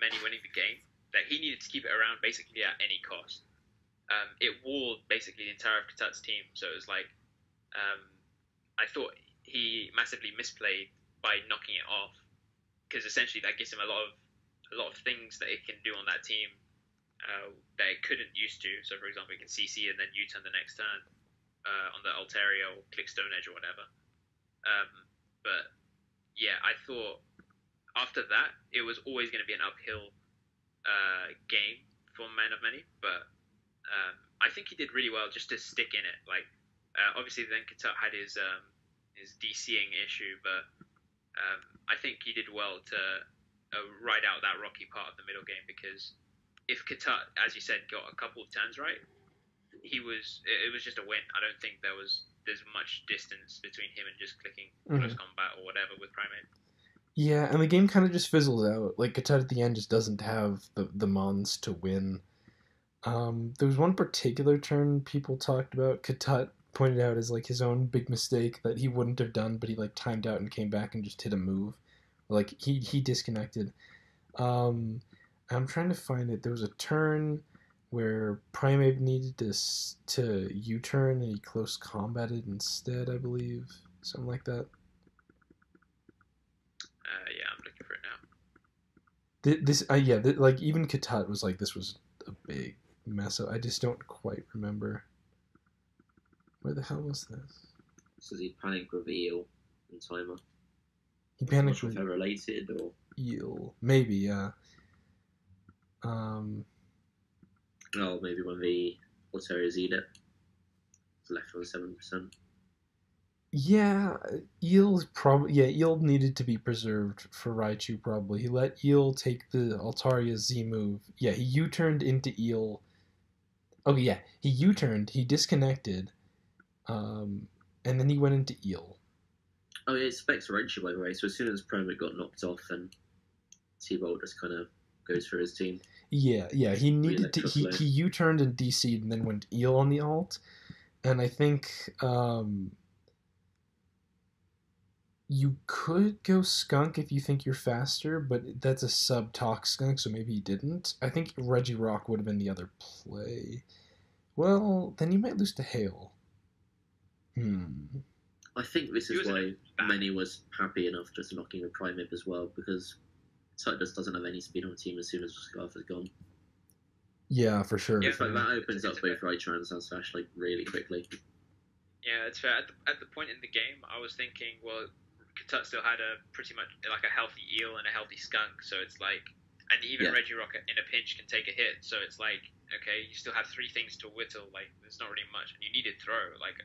Manny winning the game that he needed to keep it around basically at any cost. It walled basically the entire of Katat's team, so it was like I thought he massively misplayed by knocking it off, because essentially that gives him a lot of things that it can do on that team that it couldn't used to. So, for example, it can CC and then U-turn the next turn on the Altaria or click Stone Edge or whatever. But yeah, I thought after that it was always going to be an uphill game for Man of Many. But I think he did really well just to stick in it. Like obviously then Katat had his DCing issue, but I think he did well to ride out that rocky part of the middle game, because if Katat, as you said, got a couple of turns right, it was just a win. I don't think there's much distance between him and just clicking close combat or whatever with Primate. Yeah, and the game kind of just fizzles out. Like Katat at the end just doesn't have the mons to win. There was one particular turn people talked about. Katat pointed out as like his own big mistake that he wouldn't have done, but he like timed out and came back and just hit a move. Like he disconnected. I'm trying to find it. There was a turn where Primate needed to U-turn and he close combated instead, I believe. Something like that. Yeah, I'm looking for it now. Like even Katat was like, this was a big mess up. I just don't quite remember. Where the hell was this? So he panicked with Eel and Timer. He panicked with... If they're related or... Eel. Maybe, yeah. Maybe when the Altaria Z'd it's left on 7%. Yeah, Eel needed to be preserved for Raichu, probably. He let Eel take the Altaria Z move. Yeah, he U-turned into Eel. Oh, yeah, he U-turned, he disconnected, and then he went into Eel. Oh, yeah, it specs Raichu, by the way, so as soon as Primate got knocked off, then T-Bolt just kind of goes for his team. Yeah. He needed to. He U-turned and DC'd and then went eel on the alt, and I think you could go skunk if you think you're faster, but that's a sub-talk skunk, so maybe he didn't. I think Regirock would have been the other play. Well, then you might lose to Hail. I think this is why Many was happy enough just knocking a Primate as well, because Tut just doesn't have any speed on the team as soon as Scarf is gone. Yeah, for sure. Yeah, but that opens up both right trans and Slash like really quickly. Yeah, it's fair. At the point in the game, I was thinking, well, Tut still had a pretty much like a healthy eel and a healthy skunk, so it's like, and even Regirock in a pinch can take a hit, so it's like, okay, you still have 3 things to whittle, like there's not really much, and you needed throw. Like,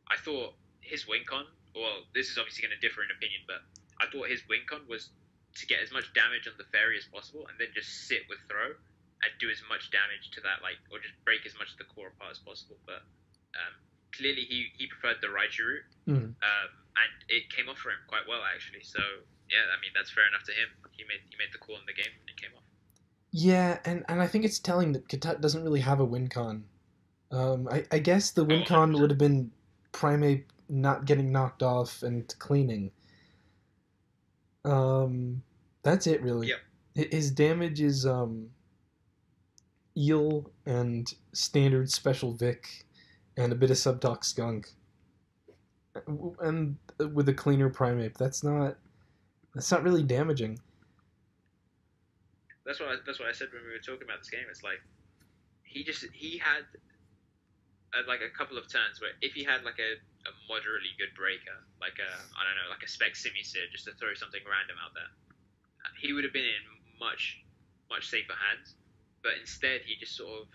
I thought his win con, well, this is obviously going to differ in opinion, but I thought his win con was to get as much damage on the fairy as possible, and then just sit with throw and do as much damage to that, like, or just break as much of the core apart as possible. But clearly he preferred the Raichu route, and it came off for him quite well actually. So yeah, I mean that's fair enough to him. He made the call in the game and it came off. Yeah, and I think it's telling that Katut doesn't really have a win con. I guess the win con would have been Primate not getting knocked off and cleaning. That's it really. Yep. His damage is Eel and standard special Vic and a bit of Subtalk Skunk. And with a cleaner Primate, that's not really damaging. That's what I said when we were talking about this game. It's like he had like a couple of turns where if he had like a moderately good breaker, like like a spec Simisear, just to throw something random out there, he would have been in much safer hands. But instead, he just sort of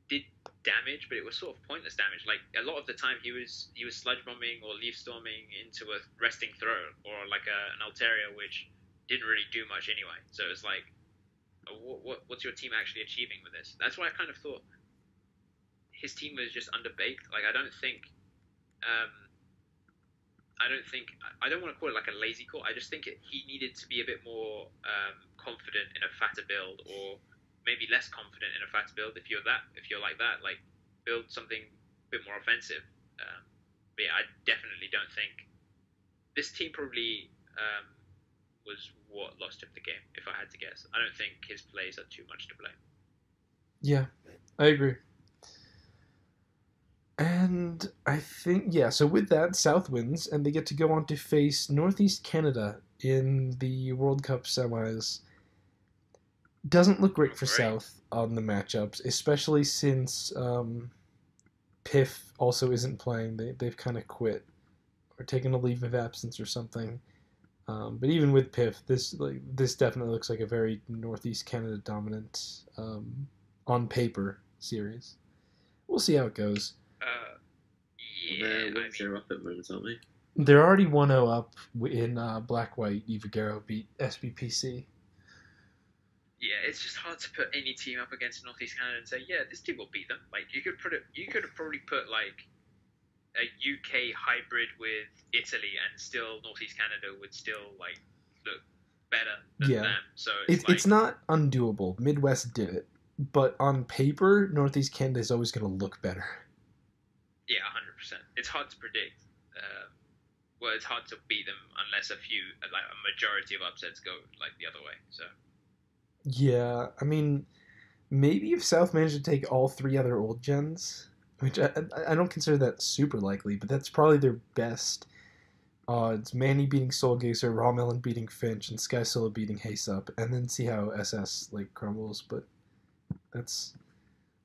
did damage, but it was sort of pointless damage. Like a lot of the time, he was sludge bombing or leaf storming into a resting throw or like an Altaria, which didn't really do much anyway. So it's like, what's your team actually achieving with this? That's why I kind of thought his team was just underbaked. Like I don't want to call it like a lazy call. I just think he needed to be a bit more confident in a fatter build, or maybe less confident in a fatter build. If you're like that, like build something a bit more offensive. But yeah, I definitely don't think this team probably was what lost him the game. If I had to guess, I don't think his plays are too much to blame. Yeah, I agree. And I think, so with that, South wins, and they get to go on to face Northeast Canada in the World Cup semis. Doesn't look great for South on the matchups, especially since Piff also isn't playing. They've kind of quit or taken a leave of absence or something. But even with Piff, this definitely looks like a very Northeast Canada dominant on paper series. We'll see how it goes. They're 1-0 up at the moment, aren't they? They're already 1-0 up in Black-White. Evagero beat SBPC. Yeah, it's just hard to put any team up against Northeast Canada and say, yeah, this team will beat them. Like you could have probably put like a UK hybrid with Italy, and still Northeast Canada would still like look better than them. So it's not undoable. Midwest did it, but on paper, Northeast Canada is always going to look better. Yeah, 100%. It's hard to predict. Well, it's hard to beat them unless a majority of upsets go like the other way. So. Yeah, I mean, maybe if South managed to take all 3 other old gens, which I don't consider that super likely, but that's probably their best odds. Manny beating Soul Gazer, Rawmelon beating Finch, and Sky Solo beating Haysup, and then see how SS crumbles. But that's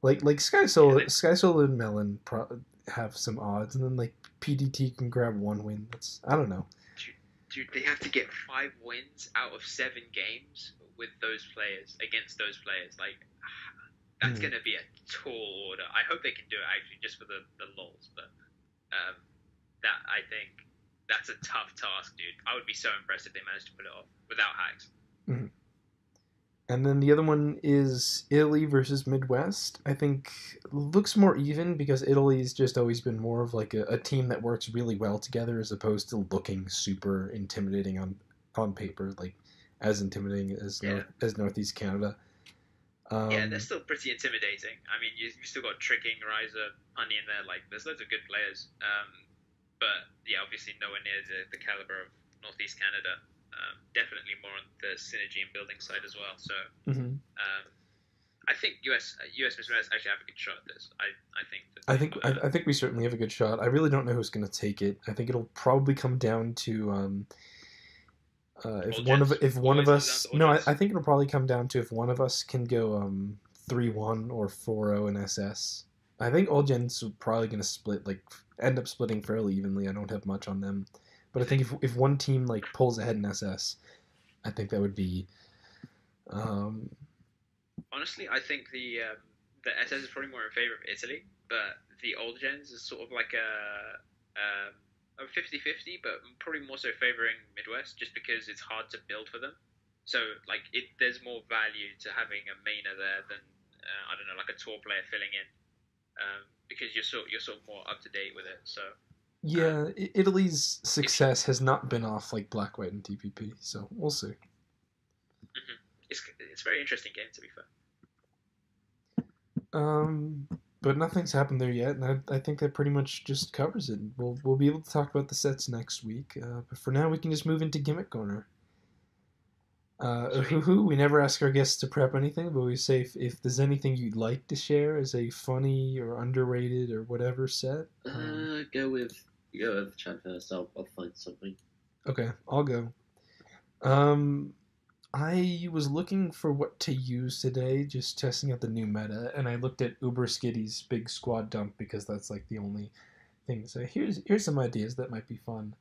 like Sky Solo and Melon have some odds, and then PDT can grab 1 win. I don't know. Dude, they have to get 5 wins out of 7 games with those players, against those players. That's going to be a tall order. I hope they can do it actually, just for the lulz. But I think that's a tough task, dude. I would be so impressed if they managed to pull it off without hacks. Mm-hmm. And then the other one is Italy versus Midwest. I think looks more even because Italy's just always been more of a team that works really well together as opposed to looking super intimidating on paper. as intimidating as Northeast Canada. Yeah, they're still pretty intimidating. I mean, you've still got Tricking, Riser, Honey in there. Like, there's loads of good players. But yeah, obviously nowhere near the caliber of Northeast Canada. Definitely more on the synergy and building side as well. So I think US Mr. Mets actually have a good shot at this. I think we certainly have a good shot. I really don't know who's going to take it. I think it'll probably come down to if one of us. No, I think it'll probably come down to if one of us can go 3-1 or 4-0 in SS. I think all gens are probably going to end up splitting fairly evenly. I don't have much on them, but I think if one team like pulls ahead in SS, I think that would be. Honestly, I think the SS is probably more in favor of Italy, but the old gens is sort of like a 50-50, but probably more so favoring Midwest, just because it's hard to build for them. So like there's more value to having a mainer there than I don't know, like a tour player filling in, because you're sort of more up to date with it. So yeah, Italy's success has not been off like Black, White, and TPP. So we'll see. It's a very interesting game, to be fair. But nothing's happened there yet, and I think that pretty much just covers it. We'll be able to talk about the sets next week. But for now, we can just move into Gimmick Corner. We never ask our guests to prep anything, but we say if there's anything you'd like to share as a funny or underrated or whatever set. Go with Chad first. I'll find something. Okay, I'll go. I was looking for what to use today, just testing out the new meta, and I looked at Uber Skitty's big squad dump because that's like the only thing. So here's some ideas that might be fun.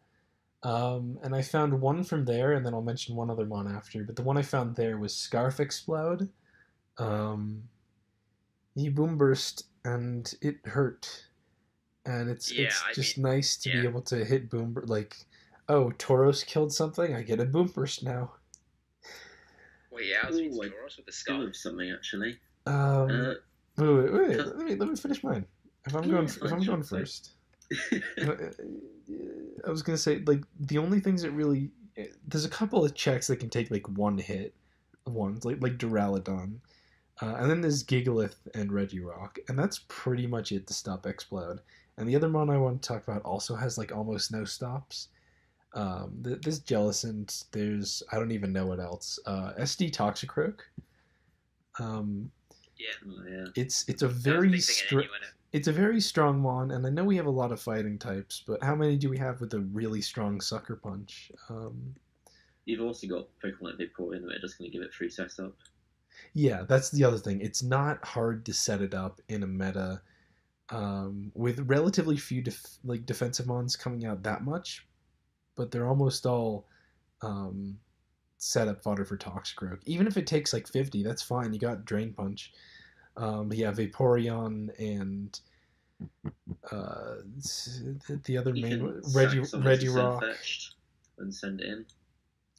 And I found one from there, and then I'll mention one other mon after. But the one I found there was Scarf Explode. He boom burst, and it hurt. And it's nice to be able to hit boom like, oh, Tauros killed something. I get a boom burst now. Wait, yeah, I was reading Tauros with the Scarf. Something actually. Wait. Let me finish mine. If I'm going first. I was gonna say, like, the only things that really there's a couple of checks that can take like one hit ones like Duraludon, and then there's Gigalith and Regirock, and that's pretty much it to stop Explode. And the other mon I want to talk about also has like almost no stops. There's Jellicent, there's I don't even know what else. SD Toxicroak. It's a very it's a very strong mon, and I know we have a lot of fighting types, but how many do we have with a really strong Sucker Punch? You've also got Pokemon like Bigport in there, just going to give it free setup. Yeah, that's the other thing. It's not hard to set it up in a meta with relatively few defensive mons coming out that much, but they're almost all setup fodder for Toxicroak. Even if it takes like 50, that's fine. You got Drain Punch. Vaporeon and the other main Regirock. And send it in.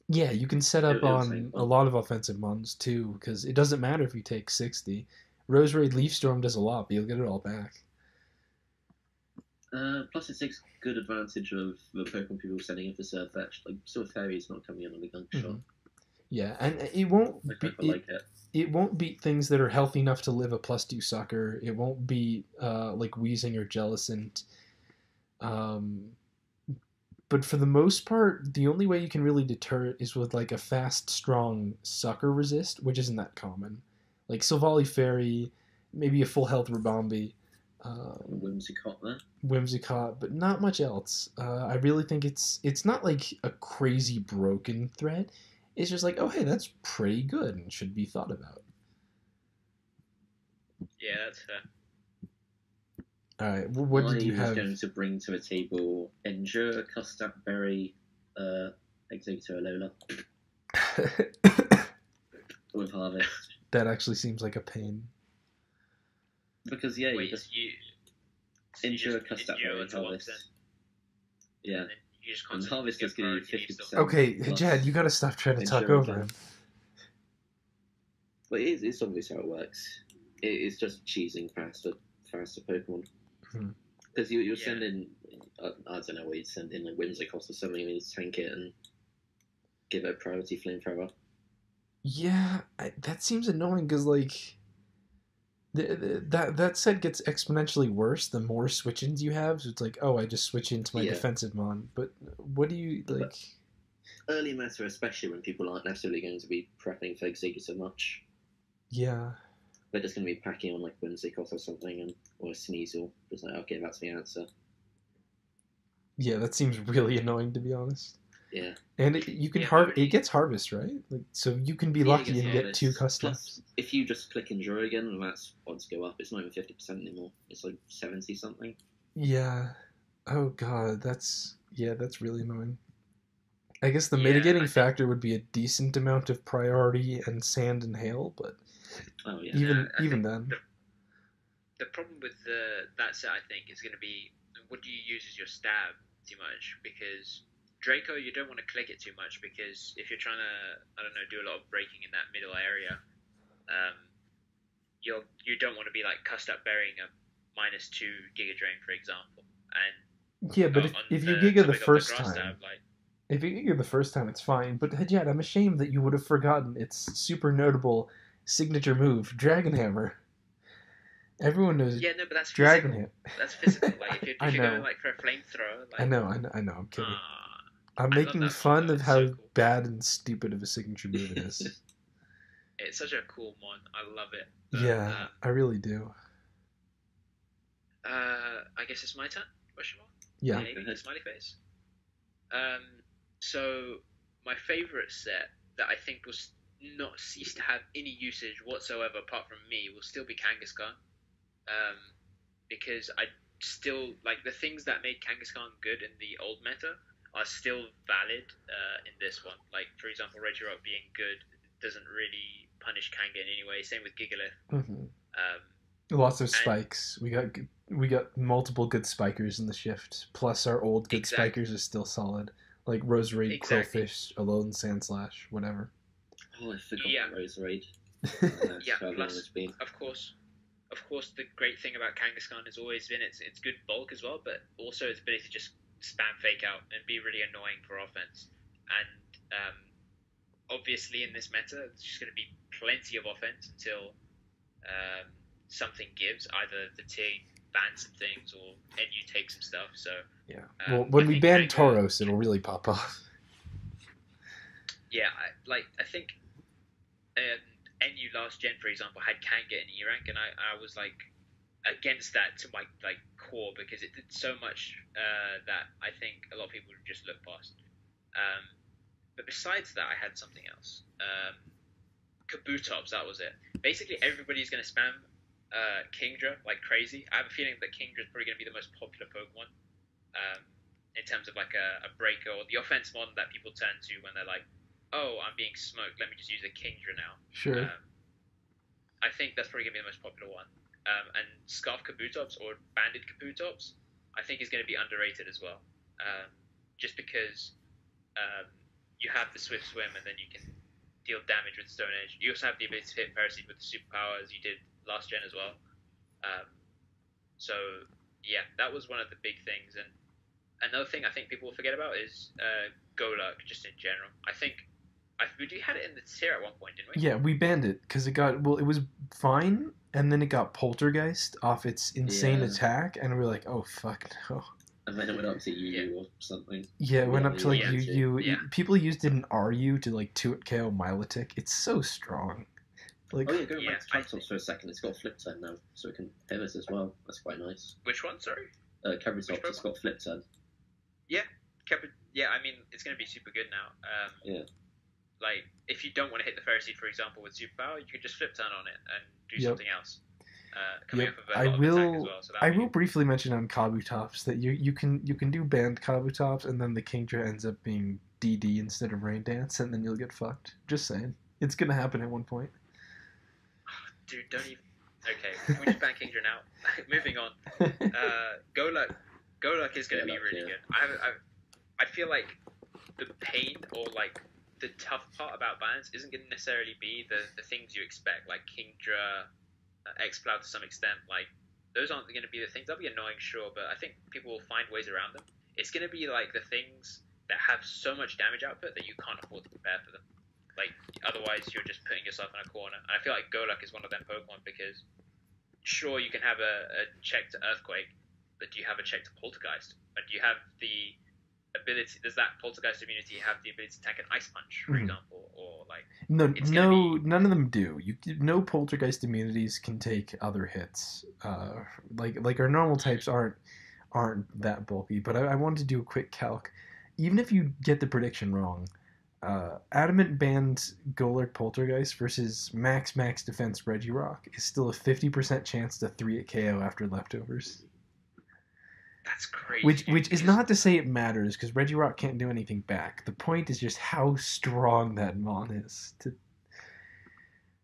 Yeah, you can set up on a lot of offensive mons too, because it doesn't matter if you take 60. Roserade Leaf Storm does a lot, but you'll get it all back. Plus it takes good advantage of the Pokemon people sending in for Surfetch. Like, Fairy's not coming in on the gunk shot. Yeah, and it won't it won't beat things that are healthy enough to live a +2 sucker. It won't beat like Weezing or Jellicent. But for the most part, the only way you can really deter it is with like a fast, strong sucker resist, which isn't that common. Like Silvally Fairy, maybe a full health Ribombee. Whimsicott, but not much else. I really think it's not like a crazy broken threat. It's just like, oh hey, that's pretty good and should be thought about. Yeah, that's fair. All right, well, what did you have? Going to bring to a table Endure, Custap Berry, Executor Alola. With Harvest. That actually seems like a pain. Because you just Endure, Custap Berry, Harvest. Yeah. And Harvest is going to be 50%. Okay, Jad, you got to stop trying to talk over him. But it's obvious how it works. It's just cheesing faster Pokemon. Because you'll send in, I don't know what you'd send in, like Whimsicott or something, and you tank it and give it a priority Flamethrower. Yeah, that seems annoying because like that set gets exponentially worse the more switch-ins you have. So it's like, oh, I just switch into my Yeah, defensive mon. But what do you like? but early meta, especially when people aren't necessarily going to be prepping for Executor so much, Yeah, they're just going to be packing on like Whimsicott or something, or a Sneasel. Just like, okay, that's the answer. yeah, that seems really annoying to be honest. Yeah. And you can Yeah, my it only gets harvest, right? Like, so you can be Yeah, it lucky gets and get 2 harvest. customs. Plus, if you just click Endure again, and that's odds go up. It's not even 50% anymore. It's like 70 something. Yeah. Oh god, that's really annoying. I guess the yeah, mitigating I think factor would be a decent amount of priority and sand and hail, but Oh yeah. no, I even think then, the problem with that set I think is going to be what do you use as your stab too much because Draco you don't want to click it too much because if you're trying to I don't know do a lot of breaking in that middle area, um, you don't want to be like cussed up burying a -2 Giga Drain for example, and yeah. But on if you the giga the topic of the first grass time, stab like if you giga the first time, it's fine. But Hajat, I'm ashamed that you would have forgotten its super notable signature move, Dragon Hammer. Everyone knows yeah no but that's Dragon physical Hammer. that's physical like I if you're going know, like for a flamethrower I like know, I know, I know. I'm kidding. ah I'm I love making that one fun though of it's so how cool. bad and stupid of a signature move it is. It's such a cool mon. I love it. But Yeah, I really do. I guess it's my turn. Question mark? Yeah. Maybe smiley face. Um, so my favorite set that I think will not cease to have any usage whatsoever apart from me will still be Kangaskhan. Um, because I still like the things that made Kangaskhan good in the old meta are still valid in this one. Like for example, Regirock being good doesn't really punish Kanga in any way. Same with Gigalith. Hmm. Um, Lots of and spikes. We got multiple good spikers in the shift. Plus our old good exactly, spikers are still solid. Like Rose Raid, exactly. Quillfish, Alone, Sandslash, whatever. Oh, I forgot Yeah, about Rose Raid. yeah. That's how long Plus, it's been. of course, the great thing about Kangaskhan has always been its good bulk as well, but also its ability to just spam fake out and be really annoying for offense. And obviously, in this meta, there's just going to be plenty of offense until um, something gives. Either the Tig bans some things or NU takes some stuff. So Yeah. Well, when I we think ban Kanga, Tauros, it'll really pop off. yeah, I think NU last gen, for example, had Kanga in E rank, and I was like against that to my like core because it did so much that I think a lot of people would just look past. Um, but besides that, I had something else. Kabutops, that was it. Basically, everybody's going to spam Kingdra like crazy. I have a feeling that Kingdra is probably going to be the most popular Pokemon in terms of like a breaker or the offense model that people turn to when they're like, oh, I'm being smoked. Let me just use a Kingdra now. Sure. I think that's probably going to be the most popular one. And Scarf Kabutops or Banded Kabutops, I think is going to be underrated as well. Just because you have the Swift Swim and then you can deal damage with Stone Edge. You also have the ability to hit Paraseed with the superpower as you did last gen as well. So yeah, that was one of the big things. And another thing I think people will forget about is Golurk just in general. I think we had it in the tier at one point, didn't we? Yeah, we banned it because it was fine, and then it got Poltergeist off its insane Yeah. attack, and we are like, oh fuck no. And then it went up to UU or something. Yeah, it went up to like Yeah. UU. Yeah. People used it in RU to like 2 KO Milotic. It's so strong. Like, Oh yeah, going Yeah, back to Triceratops for a second, it's got a flip turn now, so it can pivot as well. That's quite nice. Which one? Sorry. Cabritops, it's got flip turn. Yeah, yeah. I mean, it's going to be super good now. Yeah. Like, if you don't want to hit the Fairy Seed, for example, with superpower, you can just flip turn on it and do Yep. something else. Coming Yep. up with a lot of attack as well. So I will briefly mention on Kabutops that you can do banned Kabutops, and then the Kingdra ends up being DD instead of Rain Dance, and then you'll get fucked. Just saying, it's gonna happen at one point. Dude, don't even. Okay, can we just ban Kingdra now? Moving on. Golurk is going to be really good. I feel like the pain or like the tough part about bans isn't going to necessarily be the things you expect, like Kingdra, X-Cloud to some extent. Like, those aren't going to be the things. They'll be annoying, sure, but I think people will find ways around them. It's going to be like the things that have so much damage output that you can't afford to prepare for them. Like, otherwise you're just putting yourself in a corner. And I feel like Golok is one of them Pokemon because, sure, you can have a check to Earthquake, but do you have a check to Poltergeist? And do you have the ability? Does that Poltergeist immunity have the ability to tank an Ice Punch, for example, or like? None of them do. No Poltergeist immunities can take other hits. Like our normal types aren't that bulky. But I wanted to do a quick calc. Even if you get the prediction wrong, Adamant banned Golurk Poltergeist versus max defense Regirock is still a 50% chance to 3-hit KO after leftovers. That's crazy. Which is not to say it matters, because Regirock can't do anything back. The point is just how strong that Mon is.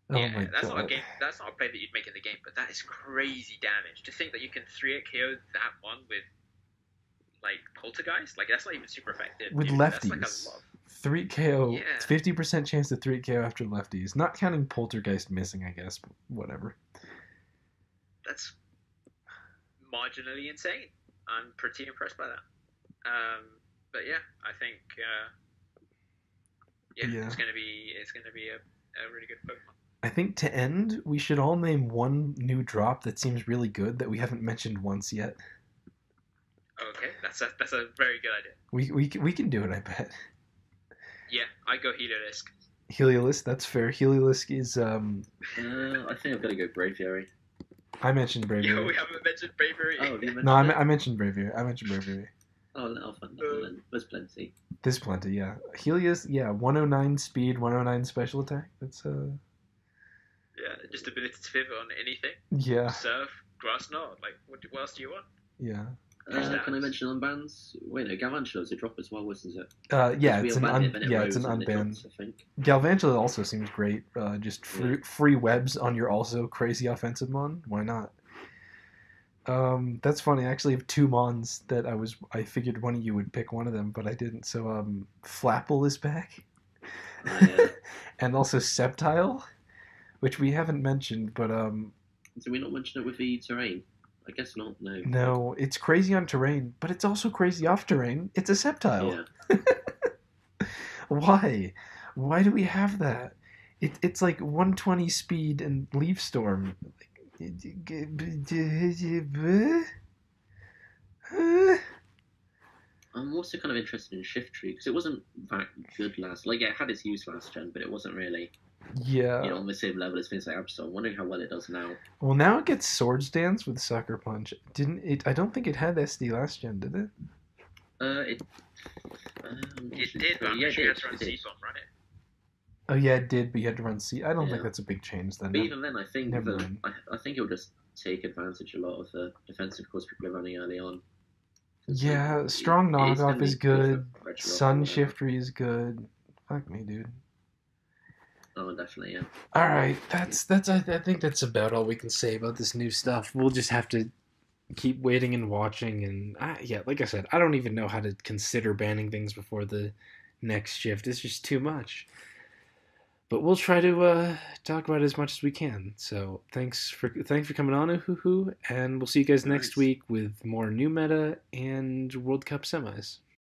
My that's God. Not a game. That's not a play that you'd make in the game, but that is crazy damage. To think that you can 3-hit KO that Mon with like Poltergeist, like that's not even super effective. With lefties, that's like 3 KO, 50% chance to 3 KO after lefties. Not counting Poltergeist missing, I guess. But whatever. That's marginally insane. I'm pretty impressed by that. But yeah, I think it's gonna be a really good Pokemon. I think to end, we should all name one new drop that seems really good that we haven't mentioned once yet. Okay, that's a very good idea. We can do it, I bet. Yeah, I go Heliolisk. Heliolisk, that's fair. Heliolisk is I think I've got to go Braviary. I mentioned Braviary. Yeah, we haven't mentioned Braviary. Oh, you mentioned No, I mentioned Braviary. Oh, there's plenty. There's plenty, yeah. Helios, 109 speed, 109 special attack. That's Yeah, just ability to pivot on anything. Yeah. Surf, Grass Knot. Like, what else do you want? Yeah. Can I mention unbans? Wait, no, Galvantula's a drop as well, wasn't it? It's an unbanned. I think. Galvantula also seems great. Just free webs on your also crazy offensive mon. Why not? That's funny. I actually have 2 mons that I figured one of you would pick one of them, but I didn't. So Flapple is back, and also Sceptile, which we haven't mentioned, but Did we not mention it with the terrain? I guess not, no. No, it's crazy on terrain, but it's also crazy off terrain. It's a Sceptile. Yeah. Why? Why do we have that? It's like 120 speed and Leaf Storm. I'm also kind of interested in Shift Tree, because it wasn't that good last... Like, it had its use last gen, but it wasn't really... Yeah. On the same level as things like Absol. I'm wondering how well it does now. Well, now it gets Swords Dance with Sucker Punch. Didn't it? I don't think it had SD last gen, did it? It did, but you had to run Seafoam, right? Oh yeah, it did, but you had to run C. I don't think that's a big change then. But even then, I think I think it'll just take advantage a lot of the defensive course people are running early on. Yeah, Strong Knockoff is good. Sun Shiftery is good. Fuck me, dude. Oh, definitely, yeah. All right, that's. I think that's about all we can say about this new stuff. We'll just have to keep waiting and watching, and like I said, I don't even know how to consider banning things before the next shift. It's just too much. But we'll try to talk about it as much as we can. So thanks for coming on, Uhuhu, and we'll see you guys next week with more new meta and World Cup semis.